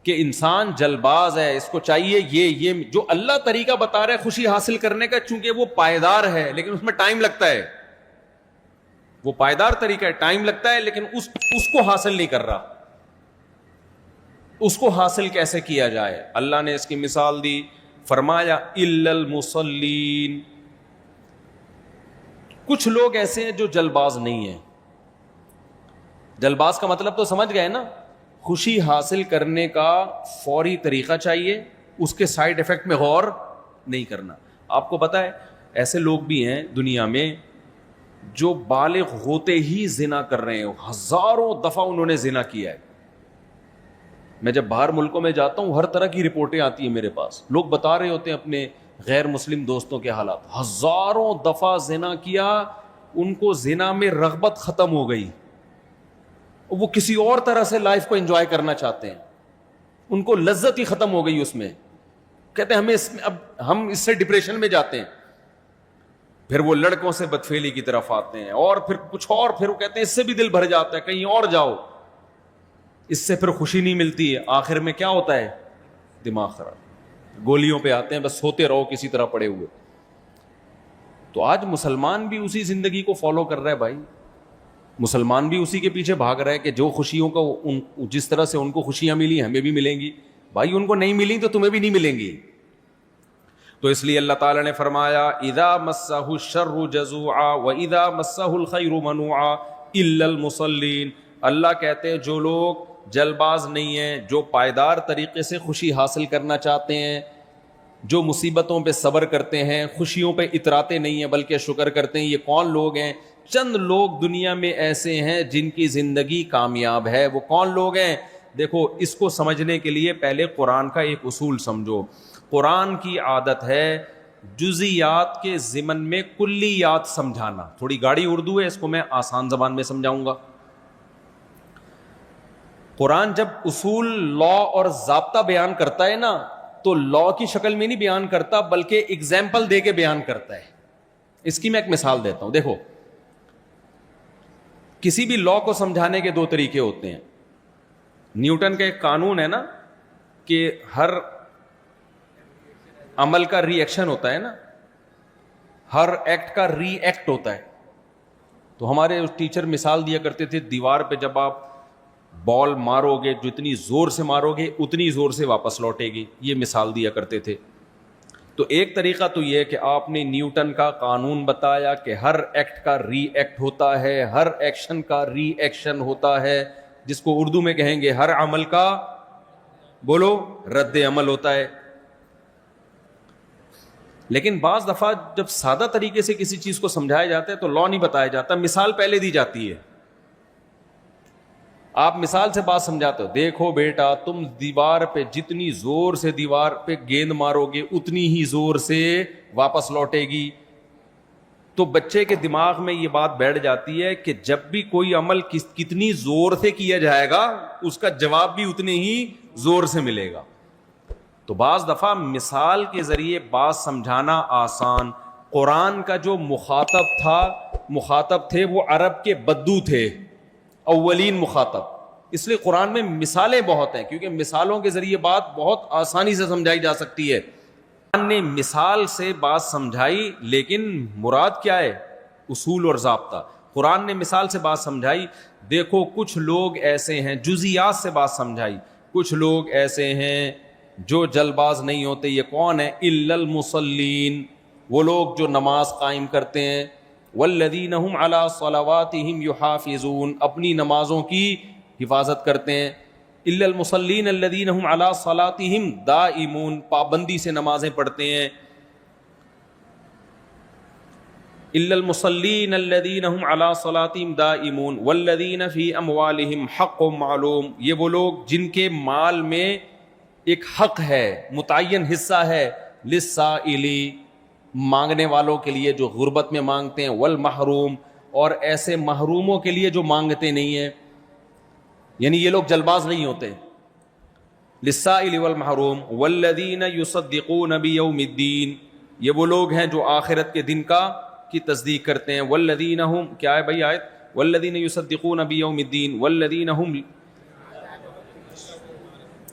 کہ انسان جلباز ہے, اس کو چاہیے یہ جو اللہ طریقہ بتا رہا ہے خوشی حاصل کرنے کا, چونکہ وہ پائیدار ہے لیکن اس میں ٹائم لگتا ہے, وہ پائیدار طریقہ ہے, ٹائم لگتا ہے, لیکن اس کو حاصل نہیں کر رہا. اس کو حاصل کیسے کیا جائے؟ اللہ نے اس کی مثال دی, فرمایا الا المصلین, کچھ لوگ ایسے ہیں جو جلباز نہیں ہیں. جلباز کا مطلب تو سمجھ گئے نا, خوشی حاصل کرنے کا فوری طریقہ چاہیے, اس کے سائیڈ ایفیکٹ میں غور نہیں کرنا. آپ کو پتا ہے ایسے لوگ بھی ہیں دنیا میں جو بالغ ہوتے ہی زنا کر رہے ہیں, ہزاروں دفعہ انہوں نے زنا کیا ہے. میں جب باہر ملکوں میں جاتا ہوں ہر طرح کی رپورٹیں آتی ہیں میرے پاس, لوگ بتا رہے ہوتے ہیں اپنے غیر مسلم دوستوں کے حالات, ہزاروں دفعہ زنا کیا, ان کو زنا میں رغبت ختم ہو گئی, وہ کسی اور طرح سے لائف کو انجوائے کرنا چاہتے ہیں, ان کو لذت ہی ختم ہو گئی اس میں. کہتے ہیں ہمیں اب ہم اس سے ڈپریشن میں جاتے ہیں. پھر وہ لڑکوں سے بدفعلی کی طرف آتے ہیں, اور پھر کچھ اور, پھر وہ کہتے ہیں اس سے بھی دل بھر جاتا ہے, کہیں اور جاؤ, اس سے پھر خوشی نہیں ملتی ہے. آخر میں کیا ہوتا ہے؟ دماغ خراب, گولیوں پہ آتے ہیں, بس سوتے رہو کسی طرح پڑے ہوئے. تو آج مسلمان بھی اسی زندگی کو فالو کر رہا ہے بھائی, مسلمان بھی اسی کے پیچھے بھاگ رہا ہے کہ جو خوشیوں کا جس طرح سے ان کو خوشیاں ملی ہمیں بھی ملیں گی. بھائی ان کو نہیں ملی تو تمہیں بھی نہیں ملیں گی. تو اس لیے اللہ تعالیٰ نے فرمایا اذا مسہ الشر جزوعا واذا مسہ الخیر منوعا الا المصلین. اللہ کہتے ہیں جو لوگ جلباز نہیں ہیں, جو پائیدار طریقے سے خوشی حاصل کرنا چاہتے ہیں, جو مصیبتوں پہ صبر کرتے ہیں, خوشیوں پہ اتراتے نہیں ہیں بلکہ شکر کرتے ہیں, یہ کون لوگ ہیں؟ چند لوگ دنیا میں ایسے ہیں جن کی زندگی کامیاب ہے. وہ کون لوگ ہیں؟ دیکھو, اس کو سمجھنے کے لیے پہلے قرآن کا ایک اصول سمجھو. قرآن کی عادت ہے جزیات کے ضمن میں کلیات سمجھانا. تھوڑی گاڑی اردو ہے, اس کو میں آسان زبان میں سمجھاؤں گا. قرآن جب اصول لا اور ضابطہ بیان کرتا ہے نا, تو لا کی شکل میں نہیں بیان کرتا بلکہ اگزامپل دے کے بیان کرتا ہے. اس کی میں ایک مثال دیتا ہوں. دیکھو, کسی بھی لا کو سمجھانے کے دو طریقے ہوتے ہیں. نیوٹن کا ایک قانون ہے نا کہ ہر عمل کا ری ایکشن ہوتا ہے نا, ہر ایکٹ کا ری ایکٹ ہوتا ہے. تو ہمارے ٹیچر مثال دیا کرتے تھے, دیوار پہ جب آپ بال مارو گے جتنی زور سے مارو گے اتنی زور سے واپس لوٹے گی, یہ مثال دیا کرتے تھے. تو ایک طریقہ تو یہ کہ آپ نے نیوٹن کا قانون بتایا کہ ہر ایکٹ کا ری ایکٹ ہوتا ہے, ہر ایکشن کا ری ایکشن ہوتا ہے, جس کو اردو میں کہیں گے ہر عمل کا بولو رد عمل ہوتا ہے. لیکن بعض دفعہ جب سادہ طریقے سے کسی چیز کو سمجھایا جاتا ہے تو لا نہیں بتایا جاتا, مثال پہلے دی جاتی ہے. آپ مثال سے بات سمجھاتے ہو, دیکھو بیٹا تم دیوار پہ جتنی زور سے دیوار پہ گیند مارو گے اتنی ہی زور سے واپس لوٹے گی. تو بچے کے دماغ میں یہ بات بیٹھ جاتی ہے کہ جب بھی کوئی عمل کتنی زور سے کیا جائے گا اس کا جواب بھی اتنے ہی زور سے ملے گا. تو بعض دفعہ مثال کے ذریعے بات سمجھانا آسان. قرآن کا جو مخاطب تھے وہ عرب کے بدو تھے, اولین مخاطب. اس لیے قرآن میں مثالیں بہت ہیں کیونکہ مثالوں کے ذریعے بات بہت آسانی سے سمجھائی جا سکتی ہے. قرآن نے مثال سے بات سمجھائی, لیکن مراد کیا ہے؟ اصول اور ضابطہ. قرآن نے مثال سے بات سمجھائی. دیکھو کچھ لوگ ایسے ہیں, جزیات سے بات سمجھائی, کچھ لوگ ایسے ہیں جو جلباز نہیں ہوتے. یہ کون ہے؟ الا المصلین, وہ لوگ جو نماز قائم کرتے ہیں. والذین هم علی صلواتهم یحافظون, اپنی نمازوں کی حفاظت کرتے ہیں. الا المصلین الذین هم علی صلاتهم دائمون, پابندی سے نمازیں پڑھتے ہیں. الا المصلین الذین هم علی صلاتهم دائمون والذین فی اموالهم حق معلوم, یہ وہ لوگ جن کے مال میں ایک حق ہے, متعین حصہ ہے. للسائلی, مانگنے والوں کے لیے جو غربت میں مانگتے ہیں. والمحروم, اور ایسے محروموں کے لیے جو مانگتے نہیں ہیں, یعنی یہ لوگ جلباز نہیں ہوتے. للسائل والمحروم. والذین یصدقون بیوم الدین, یہ وہ لوگ ہیں جو آخرت کے دن کی تصدیق کرتے ہیں. والذین هم, کیا ہے بھائی آیت؟ والذین یصدقون بیوم الدین والذین هم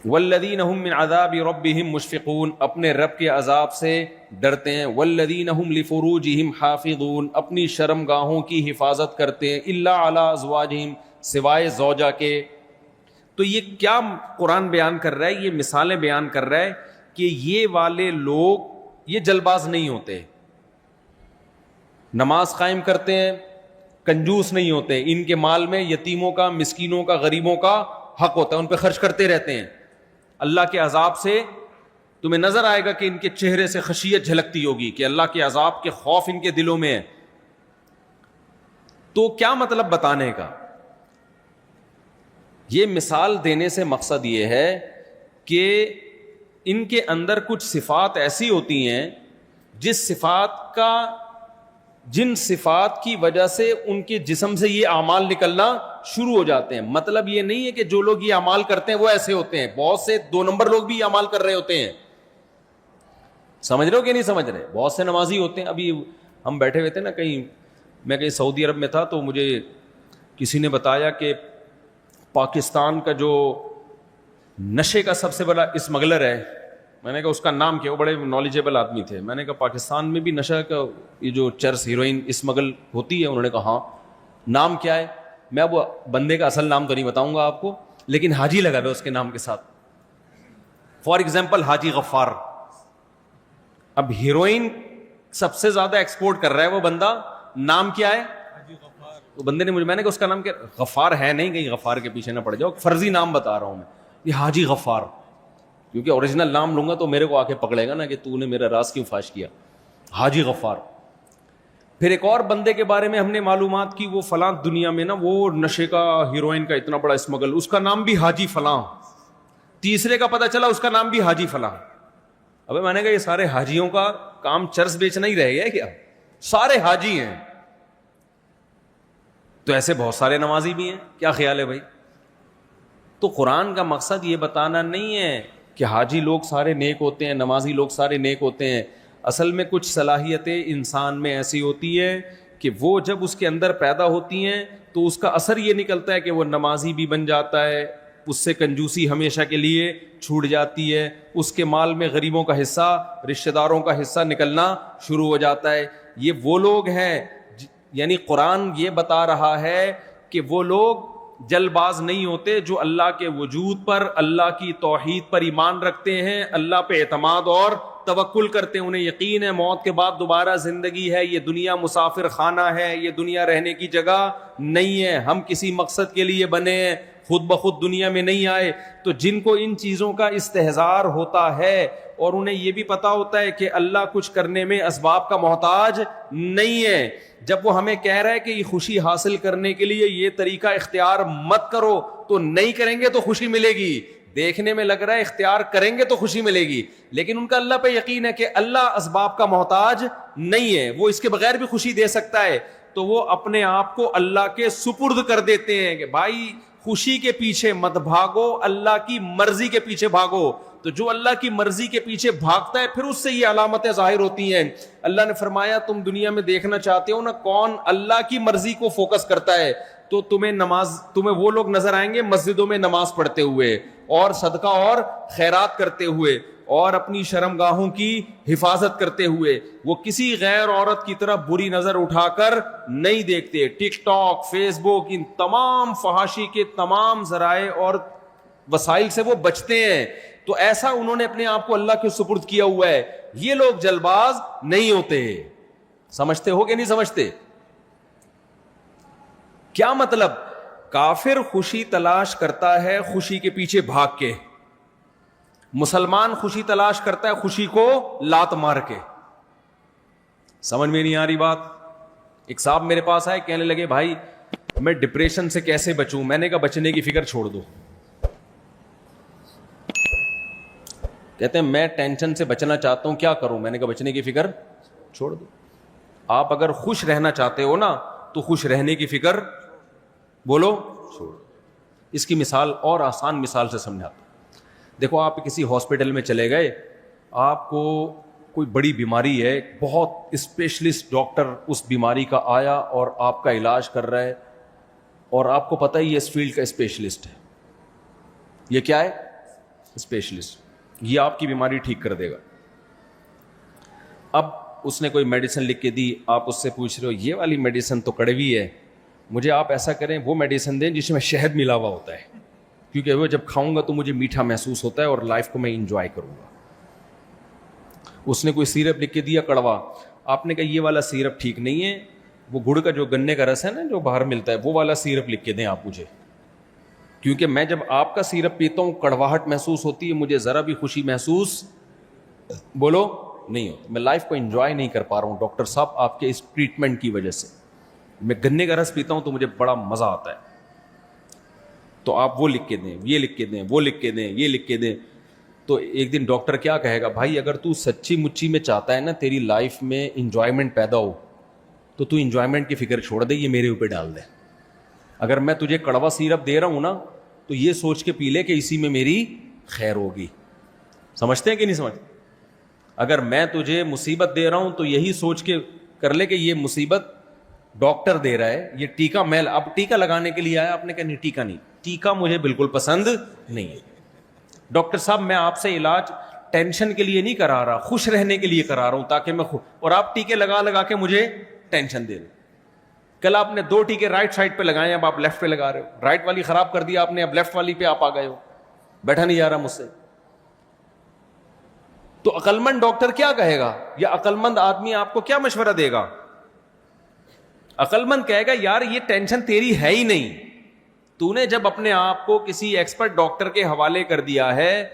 والذین هم من عذاب ربهم مشفقون، اپنے رب کے عذاب سے ڈرتے ہیں. والذین هم لفروجهم حافظون، اپنی شرمگاہوں کی حفاظت کرتے ہیں. الا علی ازواجہم، سوائے زوجہ کے. تو یہ کیا قرآن بیان کر رہا ہے؟ یہ مثالیں بیان کر رہا ہے کہ یہ والے لوگ یہ جلباز نہیں ہوتے، نماز قائم کرتے ہیں، کنجوس نہیں ہوتے، ان کے مال میں یتیموں کا، مسکینوں کا، غریبوں کا حق ہوتا ہے، ان پہ خرچ کرتے رہتے ہیں. اللہ کے عذاب سے تمہیں نظر آئے گا کہ ان کے چہرے سے خشیت جھلکتی ہوگی کہ اللہ کے عذاب کے خوف ان کے دلوں میں ہے. تو کیا مطلب بتانے کا؟ یہ مثال دینے سے مقصد یہ ہے کہ ان کے اندر کچھ صفات ایسی ہوتی ہیں جن صفات کی وجہ سے ان کے جسم سے یہ اعمال نکلنا شروع ہو جاتے ہیں. مطلب یہ نہیں ہے کہ جو لوگ یہ اعمال کرتے ہیں وہ ایسے ہوتے ہیں. بہت سے 2 نمبر لوگ بھی یہ اعمال کر رہے ہوتے ہیں. سمجھ رہے ہو کہ نہیں سمجھ رہے؟ بہت سے نمازی ہوتے ہیں. ابھی ہم بیٹھے ہوئے تھے نا، میں کہیں سعودی عرب میں تھا، تو مجھے کسی نے بتایا کہ پاکستان کا جو نشے کا سب سے بڑا اسمگلر ہے. میں نے کہا اس کا نام کیا؟ وہ بڑے نالجیبل آدمی تھے. میں نے کہا پاکستان میں بھی نشہ کا یہ جو چرس ہیروئن اسمگل ہوتی ہے؟ انہوں نے کہا ہاں. نام کیا ہے؟ میں اب بندے کا اصل نام تو نہیں بتاؤں گا آپ کو، لیکن حاجی لگا ہوا اس کے نام کے ساتھ. فار ایگزامپل حاجی غفار. اب ہیروئن سب سے زیادہ ایکسپورٹ کر رہا ہے وہ بندہ، نام کیا ہے؟ وہ بندے نے میں نے کہا اس کا نام کیا؟ غفار ہے نہیں، کہیں غفار کے پیچھے نہ پڑ جاؤ، فرضی نام بتا رہا ہوں میں. یہ حاجی غفار، کیونکہ اوریجنل نام لوں گا تو میرے کو آ کے پکڑے گا نا کہ تو نے میرا راز کیوں فاش کیا. حاجی غفار. پھر ایک اور بندے کے بارے میں ہم نے معلومات کی، وہ فلاں دنیا میں نا وہ نشے کا ہیروئن کا اتنا بڑا اسمگل، اس کا نام بھی حاجی فلاں. تیسرے کا پتہ چلا اس کا نام بھی حاجی فلاں. ابے میں نے کہا یہ سارے حاجیوں کا کام چرس بیچنا ہی رہ گیا کیا؟ سارے حاجی ہیں. تو ایسے بہت سارے نمازی بھی ہیں. کیا خیال ہے بھائی؟ تو قرآن کا مقصد یہ بتانا نہیں ہے کہ حاجی لوگ سارے نیک ہوتے ہیں، نمازی لوگ سارے نیک ہوتے ہیں. اصل میں کچھ صلاحیتیں انسان میں ایسی ہوتی ہے کہ وہ جب اس کے اندر پیدا ہوتی ہیں تو اس کا اثر یہ نکلتا ہے کہ وہ نمازی بھی بن جاتا ہے، اس سے کنجوسی ہمیشہ کے لیے چھوٹ جاتی ہے، اس کے مال میں غریبوں کا حصہ، رشتہ داروں کا حصہ نکلنا شروع ہو جاتا ہے. یہ وہ لوگ ہیں، یعنی قرآن یہ بتا رہا ہے کہ وہ لوگ جل باز نہیں ہوتے جو اللہ کے وجود پر، اللہ کی توحید پر ایمان رکھتے ہیں، اللہ پہ اعتماد اور توکل کرتے ہیں. انہیں یقین ہے موت کے بعد دوبارہ زندگی ہے، یہ دنیا مسافر خانہ ہے، یہ دنیا رہنے کی جگہ نہیں ہے، ہم کسی مقصد کے لیے بنے ہیں، خود بخود دنیا میں نہیں آئے. تو جن کو ان چیزوں کا استحضار ہوتا ہے اور انہیں یہ بھی پتا ہوتا ہے کہ اللہ کچھ کرنے میں اسباب کا محتاج نہیں ہے، جب وہ ہمیں کہہ رہا ہے کہ یہ خوشی حاصل کرنے کے لیے یہ طریقہ اختیار مت کرو، تو نہیں کریں گے تو خوشی ملے گی. دیکھنے میں لگ رہا ہے اختیار کریں گے تو خوشی ملے گی، لیکن ان کا اللہ پہ یقین ہے کہ اللہ اسباب کا محتاج نہیں ہے، وہ اس کے بغیر بھی خوشی دے سکتا ہے. تو وہ اپنے آپ کو اللہ کے سپرد کر دیتے ہیں کہ بھائی خوشی کے پیچھے مت بھاگو، اللہ کی مرضی کے پیچھے بھاگو. تو جو اللہ کی مرضی کے پیچھے بھاگتا ہے پھر اس سے یہ علامتیں ظاہر ہوتی ہیں. اللہ نے فرمایا تم دنیا میں دیکھنا چاہتے ہو نا کون اللہ کی مرضی کو فوکس کرتا ہے، تو تمہیں وہ لوگ نظر آئیں گے مسجدوں میں نماز پڑھتے ہوئے اور صدقہ اور خیرات کرتے ہوئے اور اپنی شرمگاہوں کی حفاظت کرتے ہوئے. وہ کسی غیر عورت کی طرف بری نظر اٹھا کر نہیں دیکھتے. ٹک ٹاک، فیس بک، ان تمام فحاشی کے تمام ذرائع اور وسائل سے وہ بچتے ہیں. تو ایسا انہوں نے اپنے آپ کو اللہ کے سپرد کیا ہوا ہے. یہ لوگ جلباز نہیں ہوتے. سمجھتے ہو کہ نہیں سمجھتے؟ کیا مطلب؟ کافر خوشی تلاش کرتا ہے خوشی کے پیچھے بھاگ کے، مسلمان خوشی تلاش کرتا ہے خوشی کو لات مار کے. سمجھ میں نہیں آ رہی بات؟ ایک صاحب میرے پاس آئے، کہنے لگے بھائی میں ڈپریشن سے کیسے بچوں؟ میں نے کہا بچنے کی فکر چھوڑ دو. کہتے ہیں میں ٹینشن سے بچنا چاہتا ہوں، کیا کروں؟ میں نے کہا بچنے کی فکر چھوڑ دو. آپ اگر خوش رہنا چاہتے ہو نا تو خوش رہنے کی فکر بولو چھوڑ. اس کی مثال اور آسان مثال سے سمجھاتا ہوں. دیکھو آپ کسی ہاسپٹل میں چلے گئے، آپ کو کوئی بڑی بیماری ہے، بہت اسپیشلسٹ ڈاکٹر اس بیماری کا آیا اور آپ کا علاج کر رہا ہے، اور آپ کو پتہ ہی یہ اس فیلڈ کا اسپیشلسٹ ہے. یہ کیا ہے؟ اسپیشلسٹ, یہ آپ کی بیماری ٹھیک کر دے گا. اب اس نے کوئی میڈیسن لکھ کے دی, آپ اس سے پوچھ رہے ہو یہ والی میڈیسن تو کڑوی ہے, مجھے آپ ایسا کریں وہ میڈیسن دیں جس میں شہد ملا ہوا ہوتا ہے, کیونکہ وہ جب کھاؤں گا تو مجھے میٹھا محسوس ہوتا ہے اور لائف کو میں انجوائے کروں گا. اس نے کوئی سیرپ لکھ کے دیا کڑوا, آپ نے کہا یہ والا سیرپ ٹھیک نہیں ہے, وہ گڑ کا جو گنے کا رس ہے نا جو باہر ملتا ہے وہ والا سیرپ لکھ کے دیں آپ مجھے, کیونکہ میں جب آپ کا سیرپ پیتا ہوں کڑواہٹ محسوس ہوتی ہے, مجھے ذرا بھی خوشی محسوس بولو نہیں ہوتی, میں لائف کو انجوائے نہیں کر پا رہا ہوں ڈاکٹر صاحب آپ کے اس ٹریٹمنٹ کی وجہ سے. میں گنے کا رس پیتا ہوں تو مجھے بڑا مزہ آتا ہے, تو آپ وہ لکھ کے دیں, یہ لکھ کے دیں, وہ لکھ کے دیں, یہ لکھ کے دیں. تو ایک دن ڈاکٹر کیا کہے گا, بھائی اگر تو سچی مچی میں چاہتا ہے نا تیری لائف میں انجوائمنٹ پیدا ہو تو تو انجوائمنٹ کی فکر چھوڑ دے, یہ میرے اوپر ڈال دے. اگر میں تجھے کڑوا سیرپ دے رہا ہوں نا تو یہ سوچ کے پی لے کہ اسی میں میری خیر ہوگی. سمجھتے ہیں کہ نہیں سمجھتے؟ اگر میں تجھے مصیبت دے رہا ہوں تو یہی سوچ کے کر لے کہ یہ مصیبت ڈاکٹر دے رہا ہے, یہ ٹیکا میل اب ٹیکا لگانے کے لیے آیا, آپ نے کہا نہیں ٹیکا نہیں, ٹیکا مجھے بالکل پسند نہیں ہے. ڈاکٹر صاحب میں آپ سے علاج ٹینشن کے لیے نہیں کرا رہا, خوش رہنے کے لیے کرا رہا ہوں تاکہ میں اور آپ ٹیکے لگا لگا کے مجھے ٹینشن دے رہے. کل آپ نے 2 ٹیکے رائٹ سائڈ پہ لگائے, اب آپ لیفٹ پہ لگا رہے ہو, رائٹ والی خراب کر دیا آپ نے, اب لیفٹ والی پہ آپ آ گئے ہو, بیٹھا نہیں جا رہا مجھ سے. تو عقل مند ڈاکٹر کیا کہے گا, یا عقل مند آدمی آپ کو کیا مشورہ دے گا؟ عقل مند کہے گا یار یہ ٹینشن تیری ہے ہی نہیں, تو نے جب اپنے آپ کو کسی ایکسپرٹ ڈاکٹر کے حوالے کر دیا ہے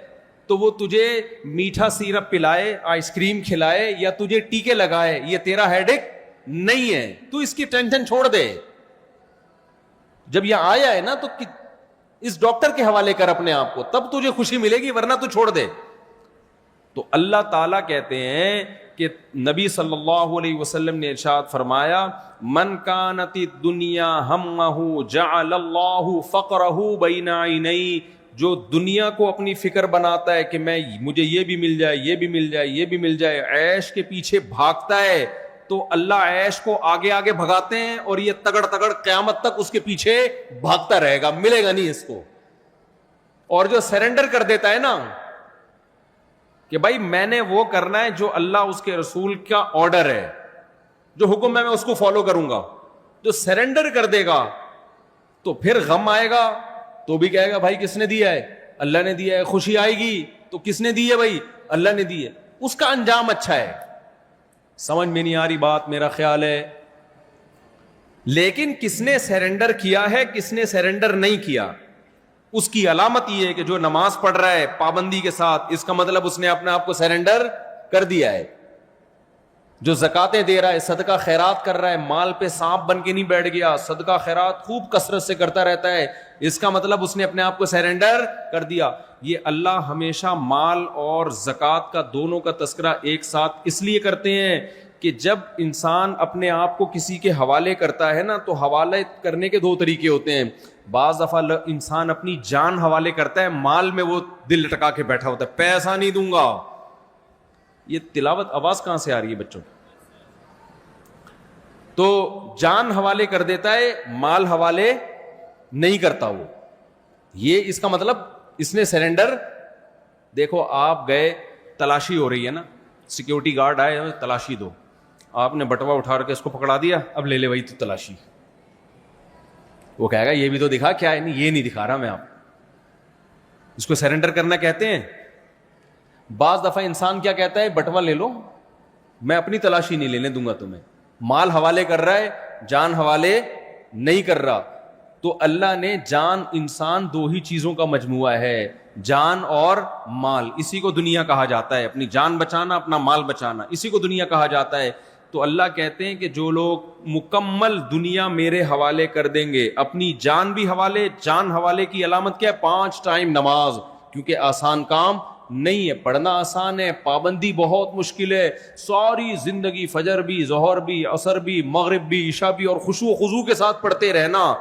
تو وہ تجھے میٹھا سیرپ پلائے, آئس کریم کھلائے یا تجھے ٹیکے لگائے, یہ تیرا ہیڈ ایک نہیں ہے, تو اس کی ٹینشن چھوڑ دے. جب یہ آیا ہے نا تو اس ڈاکٹر کے حوالے کر اپنے آپ کو, تب تجھے خوشی ملے گی, ورنہ تو چھوڑ دے. تو اللہ تعالیٰ کہتے ہیں کہ نبی صلی اللہ علیہ وسلم نے ارشاد فرمایا, من کانت الدنیا ہمہ جعل اللہ فقرہ بین عینیہ, جو دنیا کو اپنی فکر بناتا ہے کہ مجھے یہ بھی مل جائے, یہ بھی مل جائے, یہ بھی مل جائے, عیش کے پیچھے بھاگتا ہے, تو اللہ عیش کو آگے آگے بھگاتے ہیں اور یہ تگڑ تگڑ قیامت تک اس کے پیچھے بھاگتا رہے گا, ملے گا نہیں اس کو. اور جو سرنڈر کر دیتا ہے نا کہ بھائی میں نے وہ کرنا ہے جو اللہ اس کے رسول کا آرڈر ہے, جو حکم ہے میں اس کو فالو کروں گا, جو سرنڈر کر دے گا تو پھر غم آئے گا تو بھی کہے گا بھائی کس نے دیا ہے, اللہ نے دیا ہے. خوشی آئے گی تو کس نے دی ہے, بھائی اللہ نے دی ہے. اس کا انجام اچھا ہے. سمجھ میں نہیں آ رہی بات, میرا خیال ہے. لیکن کس نے سرنڈر کیا ہے, کس نے سرنڈر نہیں کیا, اس کی علامت یہ ہے کہ جو نماز پڑھ رہا ہے پابندی کے ساتھ, اس کا مطلب اس نے اپنے آپ کو سرنڈر کر دیا ہے. جو زکاتیں دے رہا ہے, صدقہ خیرات کر رہا ہے, مال پہ سانپ بن کے نہیں بیٹھ گیا, صدقہ خیرات خوب کثرت سے کرتا رہتا ہے, اس کا مطلب اس نے اپنے آپ کو سرنڈر کر دیا. یہ اللہ ہمیشہ مال اور زکات کا دونوں کا تذکرہ ایک ساتھ اس لیے کرتے ہیں کہ جب انسان اپنے آپ کو کسی کے حوالے کرتا ہے نا, تو حوالے کرنے کے 2 طریقے ہوتے ہیں. بعض دفعہ انسان اپنی جان حوالے کرتا ہے, مال میں وہ دل لٹکا کے بیٹھا ہوتا ہے, پیسہ نہیں دوں گا. یہ تلاوت آواز کہاں سے آ رہی ہے بچوں؟ تو جان حوالے کر دیتا ہے, مال حوالے نہیں کرتا وہ. یہ اس کا مطلب اس نے سرنڈر. دیکھو آپ گئے, تلاشی ہو رہی ہے نا, سیکیورٹی گارڈ آئے, تلاشی دو, آپ نے بٹوا اٹھا کے اس کو پکڑا دیا, اب لے لے وہی تو تلاشی. وہ کہے گا یہ بھی تو دکھا, کیا ہے, نہیں یہ نہیں دکھا رہا میں, آپ اس کو سرنڈر کرنا کہتے ہیں. بعض دفعہ انسان کیا کہتا ہے, بٹوا لے لو, میں اپنی تلاشی نہیں لینے دوں گا تمہیں. مال حوالے کر رہا ہے, جان حوالے نہیں کر رہا. تو اللہ نے جان, انسان 2 ہی چیزوں کا مجموعہ ہے, جان اور مال. اسی کو دنیا کہا جاتا ہے, اپنی جان بچانا, اپنا مال بچانا, اسی کو دنیا کہا جاتا ہے. تو اللہ کہتے ہیں کہ جو لوگ مکمل دنیا میرے حوالے کر دیں گے, اپنی جان بھی حوالے. جان حوالے کی علامت کیا ہے؟ 5 ٹائم نماز, کیونکہ آسان کام نہیں ہے, پڑھنا آسان ہے, پابندی بہت مشکل ہے. ساری زندگی فجر بھی, ظہر بھی, عصر بھی, مغرب بھی, عشاء بھی, اور خشوع و خضوع کے ساتھ پڑھتے رہنا,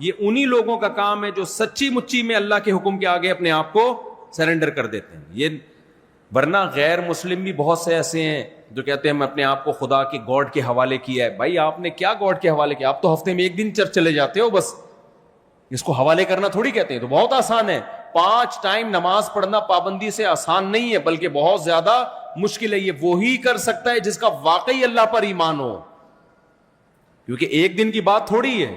یہ انہی لوگوں کا کام ہے جو سچی مچی میں اللہ کے حکم کے آگے اپنے آپ کو سرنڈر کر دیتے ہیں. یہ ورنہ غیر مسلم بھی بہت سے ایسے ہیں جو کہتے ہیں میں اپنے آپ کو خدا کے گاڈ کے حوالے کیا ہے. بھائی آپ نے کیا گاڈ کے حوالے کیا؟ آپ تو ہفتے میں 1 دن چرچ چلے جاتے ہو بس. اس کو حوالے کرنا تھوڑی کہتے ہیں, تو بہت آسان ہے. 5 ٹائم نماز پڑھنا پابندی سے آسان نہیں ہے، بلکہ بہت زیادہ مشکل ہے. یہ وہی کر سکتا ہے جس کا واقعی اللہ پر ایمان ہو، کیونکہ ایک دن کی بات تھوڑی ہے.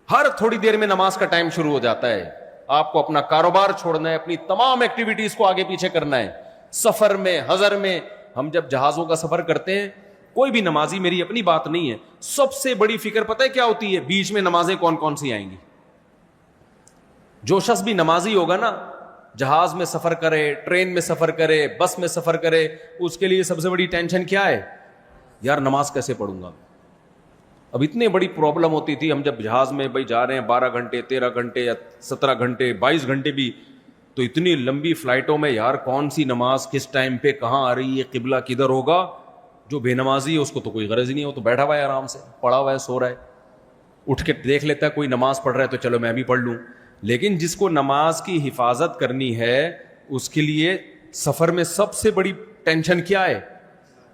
ہر تھوڑی دیر میں نماز کا ٹائم شروع ہو جاتا ہے. آپ کو اپنا کاروبار چھوڑنا ہے، اپنی تمام ایکٹیویٹیز کو آگے پیچھے کرنا ہے. سفر میں، حضر میں، ہم جب جہازوں کا سفر کرتے ہیں، کوئی بھی نمازی، میری اپنی بات نہیں ہے، سب سے بڑی فکر پتہ ہے کیا ہوتی ہے؟ بیچ میں نمازیں کون کون سی آئیں گی. جو شخص بھی نمازی ہوگا نا، جہاز میں سفر کرے، ٹرین میں سفر کرے، بس میں سفر کرے، اس کے لیے سب سے بڑی ٹینشن کیا ہے؟ یار نماز کیسے پڑھوں گا. اب اتنی بڑی پرابلم ہوتی تھی، ہم جب جہاز میں بھائی جا رہے ہیں 12 گھنٹے 13 گھنٹے یا 17 گھنٹے 22 گھنٹے بھی، تو اتنی لمبی فلائٹوں میں یار کون سی نماز کس ٹائم پہ کہاں آ رہی ہے، قبلہ کدھر ہوگا. جو بے نمازی ہے اس کو تو کوئی غرض ہی نہیں ہو، تو بیٹھا ہوا ہے آرام سے، پڑا ہوا ہے، سو رہا ہے، اٹھ کے دیکھ لیتا ہے کوئی نماز پڑھ رہا ہے تو چلو میں بھی پڑھ لوں. لیکن جس کو نماز کی حفاظت کرنی ہے، اس کے لیے سفر میں سب سے بڑی ٹینشن کیا ہے؟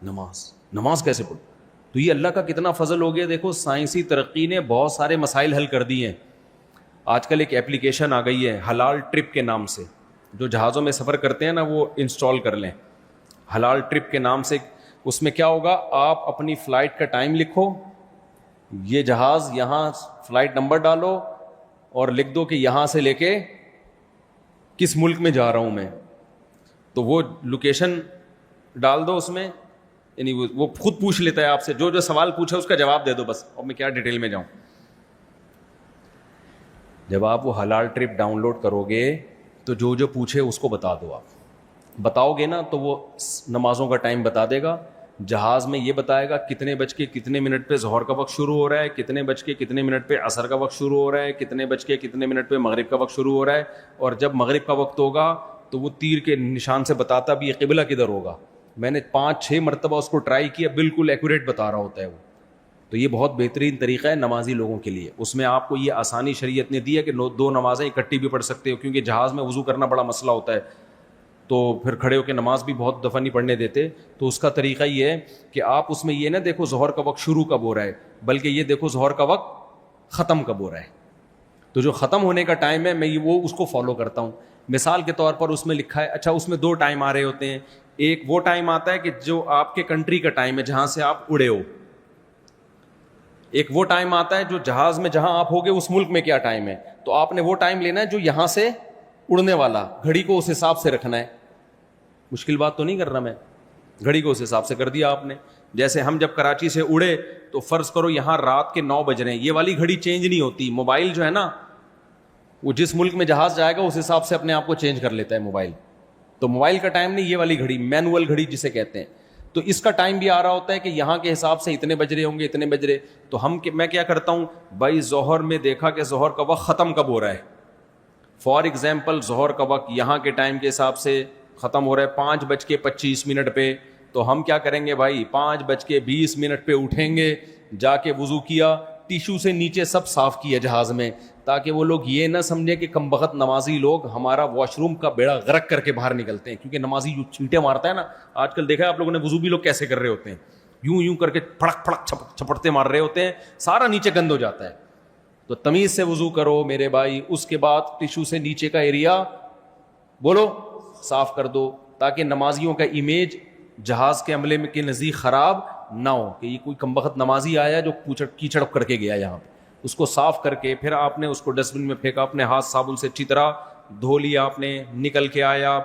نماز کیسے پڑھوں. تو یہ اللہ کا کتنا فضل ہو گیا. دیکھو سائنسی ترقی نے بہت سارے مسائل حل کر دیے ہیں. آج کل ایک اپلیکیشن آ گئی ہے حلال ٹرپ کے نام سے، جو جہازوں میں سفر کرتے ہیں نا وہ انسٹال کر لیں. حلال ٹرپ کے نام سے، اس میں کیا ہوگا، آپ اپنی فلائٹ کا ٹائم لکھو، یہ جہاز یہاں فلائٹ نمبر ڈالو اور لکھ دو کہ یہاں سے لے کے کس ملک میں جا رہا ہوں میں، تو وہ لوکیشن ڈال دو اس میں، یعنی وہ خود پوچھ لیتا ہے آپ سے، جو سوال پوچھا اس کا جواب دے دو بس، اور میں کیا ڈیٹیل میں جاؤں. جب آپ وہ حلال ٹرپ ڈاؤن لوڈ کرو گے تو جو پوچھے اس کو بتا دو. آپ بتاؤ گے نا تو وہ نمازوں کا ٹائم بتا دے گا. جہاز میں یہ بتائے گا کتنے بج کے کتنے منٹ پہ ظہر کا وقت شروع ہو رہا ہے، کتنے بج کے کتنے منٹ پہ عصر کا وقت شروع ہو رہا ہے، کتنے بج کے کتنے منٹ پہ مغرب کا وقت شروع ہو رہا ہے. اور جب مغرب کا وقت ہوگا تو وہ تیر کے نشان سے بتاتا بھی یہ قبلہ کدھر ہوگا. میں نے 5-6 مرتبہ اس کو ٹرائی کیا، بالکل ایکوریٹ بتا رہا ہوتا ہے وہ. تو یہ بہت بہترین طریقہ ہے نمازی لوگوں کے لیے. اس میں آپ کو یہ آسانی شریعت نے دی ہے کہ 2 نمازیں اکٹھی بھی پڑھ سکتے ہو، کیونکہ جہاز میں وضو کرنا بڑا مسئلہ ہوتا ہے، تو پھر کھڑے ہو کے نماز بھی بہت دفعہ نہیں پڑھنے دیتے. تو اس کا طریقہ یہ ہے کہ آپ اس میں یہ نہ دیکھو ظہر کا وقت شروع کب ہو رہا ہے، بلکہ یہ دیکھو ظہر کا وقت ختم کب ہو رہا ہے. تو جو ختم ہونے کا ٹائم ہے میں وہ اس کو فالو کرتا ہوں. مثال کے طور پر اس میں لکھا ہے، اچھا اس میں 2 ٹائم آ رہے ہوتے ہیں. ایک وہ ٹائم آتا ہے کہ جو آپ کے کنٹری کا ٹائم ہے جہاں سے آپ اڑے ہو، ایک وہ ٹائم آتا ہے جو جہاز میں جہاں آپ ہوگے اس ملک میں کیا ٹائم ہے. تو آپ نے وہ ٹائم لینا ہے جو یہاں سے اڑنے والا، گھڑی کو اس حساب سے رکھنا ہے. مشکل بات تو نہیں کر رہا میں، گھڑی کو اس حساب سے کر دیا آپ نے. جیسے ہم جب کراچی سے اڑے تو فرض کرو یہاں رات کے 9 بج رہے ہیں، یہ والی گھڑی چینج نہیں ہوتی. موبائل جو ہے نا وہ جس ملک میں جہاز جائے گا اس حساب سے اپنے آپ کو چینج کر لیتا ہے موبائل. تو موبائل کا ٹائم نہیں، یہ والی گھڑی مینول گھڑی جسے کہتے ہیں. تو اس کا ٹائم بھی آ رہا ہوتا ہے کہ یہاں کے حساب سے اتنے بج رہے ہوں گے، اتنے بج رہے. تو میں کیا کرتا ہوں بھائی، ظہر میں دیکھا کہ ظہر کا وقت ختم کب ہو رہا ہے. فار ایگزامپل ظہر کا وقت یہاں کے ٹائم کے حساب سے ختم ہو رہا ہے 5:25 پہ. تو ہم کیا کریں گے بھائی، 5:20 پہ اٹھیں گے، جا کے وضو کیا، ٹیشو سے نیچے سب صاف کیا جہاز میں، تاکہ وہ لوگ یہ نہ سمجھیں کہ کم بخت نمازی لوگ ہمارا واش روم کا بیڑا غرق کر کے باہر نکلتے ہیں. کیونکہ نمازی یوں چھینٹے مارتا ہے نا، آج کل دیکھا ہے آپ لوگوں نے وضو بھی لوگ کیسے کر رہے ہوتے ہیں، یوں کر کے پھڑک پھڑک چھپڑتے مار رہے ہوتے ہیں، سارا نیچے گند ہو جاتا ہے. تو تمیز سے وضو کرو میرے بھائی. اس کے بعد ٹیشو سے نیچے کا ایریا بولو صاف کر دو، تاکہ نمازیوں کا امیج جہاز کے عملے میں کے نزدیک خراب نہ ہو کہ یہ کوئی کمبخت نمازی آیا جو کیچڑ کر کے گیا یہاں پہ. اس کو صاف کر کے پھر آپ نے اس کو ڈسٹ بن میں پھینکا، اپنے ہاتھ صابن سے اچھی طرح دھو لیا، آپ نے نکل کے آیا.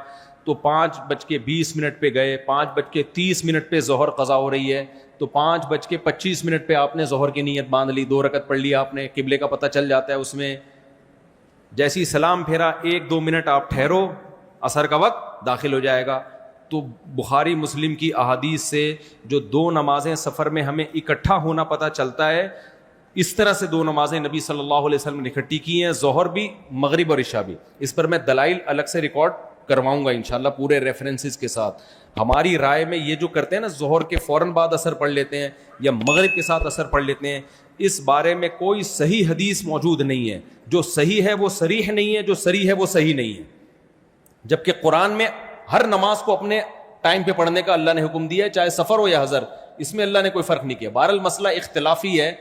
تو 5:20 پہ گئے، 5:30 پہ ظہر قضا ہو رہی ہے، تو 5:25 پہ آپ نے ظہر کی نیت باندھ لی، 2 رکعت پڑھ لی آپ نے. قبلے کا پتہ چل جاتا ہے اس میں. جیسی سلام پھیرا 1-2 منٹ آپ ٹھہرو، عصر کا وقت داخل ہو جائے گا. تو بخاری مسلم کی احادیث سے جو 2 نمازیں سفر میں ہمیں اکٹھا ہونا پتہ چلتا ہے، اس طرح سے 2 نمازیں نبی صلی اللہ علیہ وسلم نے اکٹھی کی ہیں، ظہر بھی مغرب اور عشاء بھی. اس پر میں دلائل الگ سے ریکارڈ کرواؤں گا انشاءاللہ پورے ریفرنسز کے ساتھ. ہماری رائے میں یہ جو کرتے ہیں نا ظہر کے فوراً بعد اثر پڑھ لیتے ہیں یا مغرب کے ساتھ اثر پڑھ لیتے ہیں، اس بارے میں کوئی صحیح حدیث موجود نہیں ہے. جو صحیح ہے وہ صریح نہیں ہے، جو صریح ہے وہ صحیح نہیں ہے. جبکہ قرآن میں ہر نماز کو اپنے ٹائم پہ پڑھنے کا اللہ نے حکم دیا ہے، چاہے سفر ہو یا حضر، اس میں اللہ نے کوئی فرق نہیں کیا. بہرحال مسئلہ اختلافی ہے،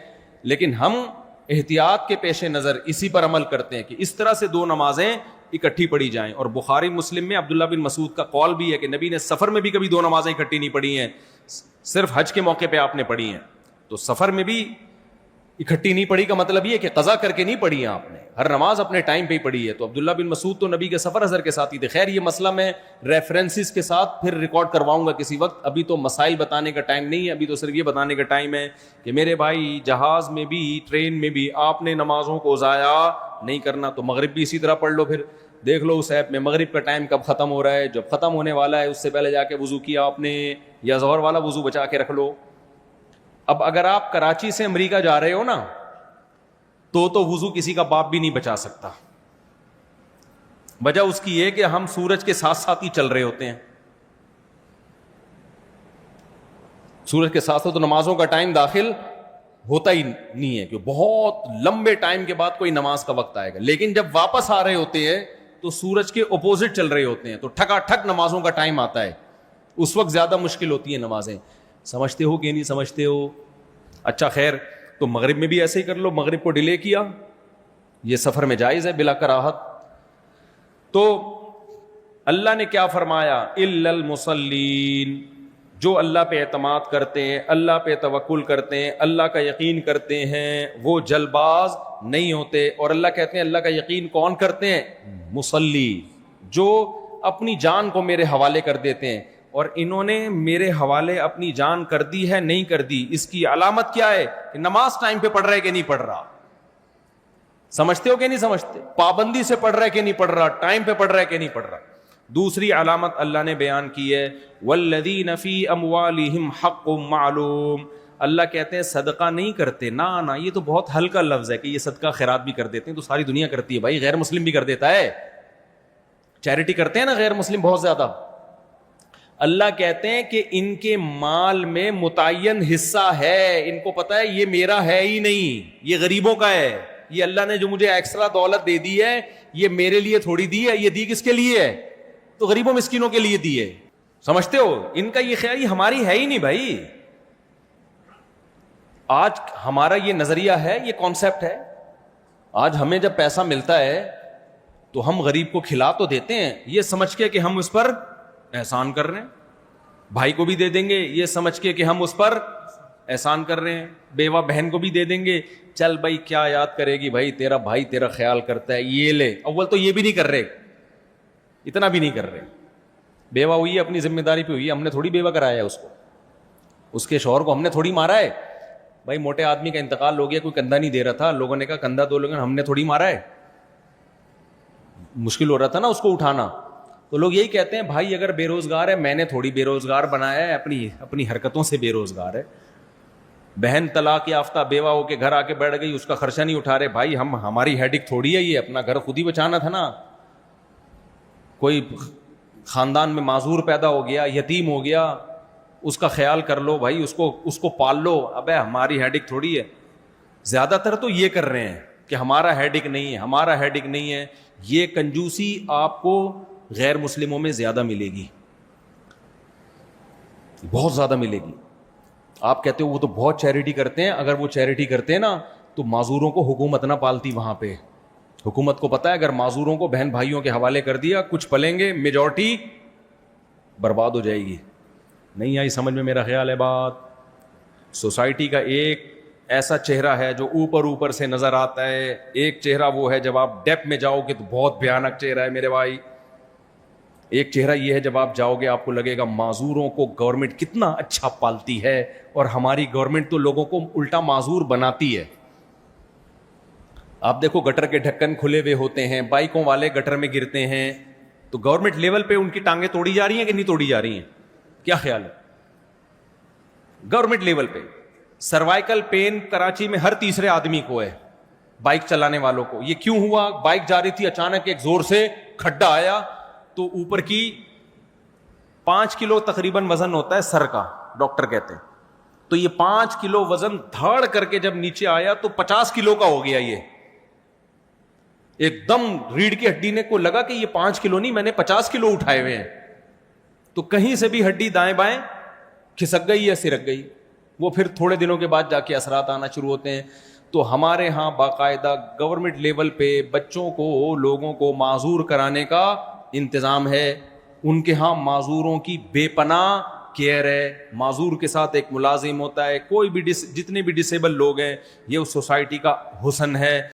لیکن ہم احتیاط کے پیش نظر اسی پر عمل کرتے ہیں کہ اس طرح سے 2 نمازیں اکٹھی پڑھی جائیں. اور بخاری مسلم میں عبداللہ بن مسعود کا قول بھی ہے کہ نبی نے سفر میں بھی کبھی 2 نمازیں اکٹھی نہیں پڑھی ہیں, صرف حج کے موقع پہ آپ نے پڑھی ہیں. تو سفر میں بھی اکٹھی نہیں پڑھی کا مطلب یہ کہ قضا کر کے نہیں پڑھی ہے آپ نے, ہر نماز اپنے ٹائم پہ ہی پڑھی ہے. تو عبداللہ بن مسعود تو نبی کے سفر حضر کے ساتھ ہی تھے. خیر یہ مسئلہ میں ریفرنسز کے ساتھ پھر ریکارڈ کرواؤں گا کسی وقت, ابھی تو مسائل بتانے کا ٹائم نہیں ہے. ابھی تو صرف یہ بتانے کا ٹائم ہے کہ میرے بھائی جہاز میں بھی ٹرین میں بھی آپ نے نمازوں کو ضائع نہیں کرنا. تو مغرب بھی اسی طرح پڑھ لو, پھر دیکھ لو اس ایپ میں مغرب کا ٹائم کب ختم ہو رہا ہے, جب ختم ہونے والا ہے اس سے پہلے جا کے وضو کیا آپ نے, یا ظہر والا وضو بچا کے رکھ لو. اب اگر آپ کراچی سے امریکہ جا رہے ہو نا تو وضو کسی کا باپ بھی نہیں بچا سکتا. وجہ اس کی یہ کہ ہم سورج کے ساتھ ساتھ ہی چل رہے ہوتے ہیں. سورج کے ساتھ ساتھ تو نمازوں کا ٹائم داخل ہوتا ہی نہیں ہے, کہ بہت لمبے ٹائم کے بعد کوئی نماز کا وقت آئے گا. لیکن جب واپس آ رہے ہوتے ہیں تو سورج کے اپوزٹ چل رہے ہوتے ہیں, تو ٹھکا ٹھک نمازوں کا ٹائم آتا ہے. اس وقت زیادہ مشکل ہوتی ہیں نمازیں. سمجھتے ہو کہ نہیں سمجھتے ہو؟ اچھا خیر, تو مغرب میں بھی ایسے ہی کر لو, مغرب کو ڈیلے کیا, یہ سفر میں جائز ہے بلا کراہت. تو اللہ نے کیا فرمایا, الا المصلین, جو اللہ پہ اعتماد کرتے ہیں, اللہ پہ توکل کرتے ہیں, اللہ کا یقین کرتے ہیں, وہ جلد باز نہیں ہوتے. اور اللہ کہتے ہیں اللہ کا یقین کون کرتے ہیں؟ مصلی, جو اپنی جان کو میرے حوالے کر دیتے ہیں. اور انہوں نے میرے حوالے اپنی جان کر دی ہے نہیں کر دی, اس کی علامت کیا ہے کہ نماز ٹائم پہ پڑھ رہا ہے کہ نہیں پڑھ رہا. سمجھتے ہو کہ نہیں سمجھتے؟ پابندی سے پڑھ رہا ہے کہ نہیں پڑھ رہا, ٹائم پہ پڑھ رہا ہے کہ نہیں پڑھ رہا. دوسری علامت اللہ نے بیان کی ہے, والذین فی اموالہم حق معلوم. اللہ کہتے ہیں صدقہ نہیں کرتے, نہ یہ تو بہت ہلکا لفظ ہے کہ یہ صدقہ خیرات بھی کر دیتے ہیں, تو ساری دنیا کرتی ہے بھائی, غیر مسلم بھی کر دیتا ہے, چیریٹی کرتے ہیں نا غیر مسلم بہت زیادہ. اللہ کہتے ہیں کہ ان کے مال میں متعین حصہ ہے, ان کو پتا ہے یہ میرا ہے ہی نہیں, یہ غریبوں کا ہے. یہ اللہ نے جو مجھے ایکسٹرا دولت دے دی ہے یہ میرے لیے تھوڑی دی ہے, یہ دی کس کے لیے ہے؟ تو غریبوں مسکینوں کے لیے دی ہے. سمجھتے ہو؟ ان کا یہ خیال ہماری ہے ہی نہیں بھائی. آج ہمارا یہ نظریہ ہے, یہ کانسیپٹ ہے. آج ہمیں جب پیسہ ملتا ہے تو ہم غریب کو کھلا تو دیتے ہیں یہ سمجھ کے کہ ہم اس پر احسان کر رہے ہیں, بھائی کو بھی دے دیں گے یہ سمجھ کے کہ ہم اس پر احسان کر رہے ہیں, بیوہ بہن کو بھی دے دیں گے, چل بھائی کیا یاد کرے گی بھائی, تیرا بھائی تیرا خیال کرتا ہے, یہ لے. اول تو یہ بھی نہیں کر رہے, اتنا بھی نہیں کر رہے. بیوہ ہوئی ہے اپنی ذمہ داری پہ ہوئی ہے, ہم نے تھوڑی بیوہ کرایا ہے اس کو, اس کے شوہر کو ہم نے تھوڑی مارا ہے. بھائی موٹے آدمی کا انتقال ہو گیا, کوئی کندھا نہیں دے رہا تھا, لوگوں نے کہا کندھا دو, لوگوں نے, ہم نے تھوڑی مارا ہے, مشکل ہو رہا تھا نا اس کو اٹھانا. تو لوگ یہی کہتے ہیں بھائی اگر بے روزگار ہے, میں نے تھوڑی بے روزگار بنایا ہے, اپنی حرکتوں سے بے روزگار ہے. بہن طلاق یافتہ بیوہ ہو کے گھر آ کے بیٹھ گئی, اس کا خرچہ نہیں اٹھا رہے, بھائی ہماری ہیڈک تھوڑی ہے یہ, اپنا گھر خود ہی بچانا تھا نا. کوئی خاندان میں معذور پیدا ہو گیا, یتیم ہو گیا, اس کا خیال کر لو بھائی, اس کو پال لو. ابے ہماری ہیڈک تھوڑی ہے. زیادہ تر تو یہ کر رہے ہیں کہ ہمارا ہیڈک نہیں ہے, ہمارا ہیڈک نہیں ہے. یہ کنجوسی آپ کو غیر مسلموں میں زیادہ ملے گی, بہت زیادہ ملے گی. آپ کہتے ہو وہ تو بہت چیریٹی کرتے ہیں, اگر وہ چیریٹی کرتے ہیں نا تو معذوروں کو حکومت نہ پالتی وہاں پہ. حکومت کو پتا ہے اگر معذوروں کو بہن بھائیوں کے حوالے کر دیا کچھ پلیں گے, میجورٹی برباد ہو جائے گی. نہیں آئی سمجھ میں میرا خیال ہے بات؟ سوسائٹی کا ایک ایسا چہرہ ہے جو اوپر سے نظر آتا ہے, ایک چہرہ وہ ہے جب آپ ڈیپ میں جاؤ گے تو بہت بھیانک چہرہ ہے میرے بھائی. ایک چہرہ یہ ہے جب آپ جاؤ گے آپ کو لگے گا معذوروں کو گورنمنٹ کتنا اچھا پالتی ہے, اور ہماری گورنمنٹ تو لوگوں کو الٹا معذور بناتی ہے. آپ دیکھو گٹر کے ڈھکن کھلے ہوئے ہوتے ہیں, بائکوں والے گٹر میں گرتے ہیں, تو گورنمنٹ لیول پہ ان کی ٹانگیں توڑی جا رہی ہیں کہ نہیں توڑی جا رہی ہیں؟ کیا خیال ہے؟ گورنمنٹ لیول پہ سروائیکل پین کراچی میں ہر تیسرے آدمی کو ہے, بائک چلانے والوں کو. یہ کیوں ہوا؟ بائک جا رہی تھی, اچانک ایک زور سے کھڈا آیا, تو اوپر کی 5 کلو تقریباً وزن ہوتا ہے سر کا, ڈاکٹر کہتے ہیں. تو یہ 5 کلو وزن دھاڑ کر کے جب نیچے آیا تو 50 کلو کا ہو گیا. یہ ایک دم ریڑھ کی ہڈی نے کو لگا کہ یہ 5 کلو نہیں, میں نے 50 کلو اٹھائے ہوئے ہیں. تو کہیں سے بھی ہڈی دائیں بائیں کھسک گئی یا سرک گئی. وہ پھر تھوڑے دنوں کے بعد جا کے اثرات آنا شروع ہوتے ہیں. تو ہمارے ہاں باقاعدہ گورنمنٹ لیول پہ بچوں کو, لوگوں کو معذور کرانے کا انتظام ہے. ان کے ہاں معذوروں کی بے پناہ کیئر ہے. معذور کے ساتھ ایک ملازم ہوتا ہے, کوئی بھی جتنے بھی ڈسیبل لوگ ہیں, یہ اس سوسائٹی کا حسن ہے.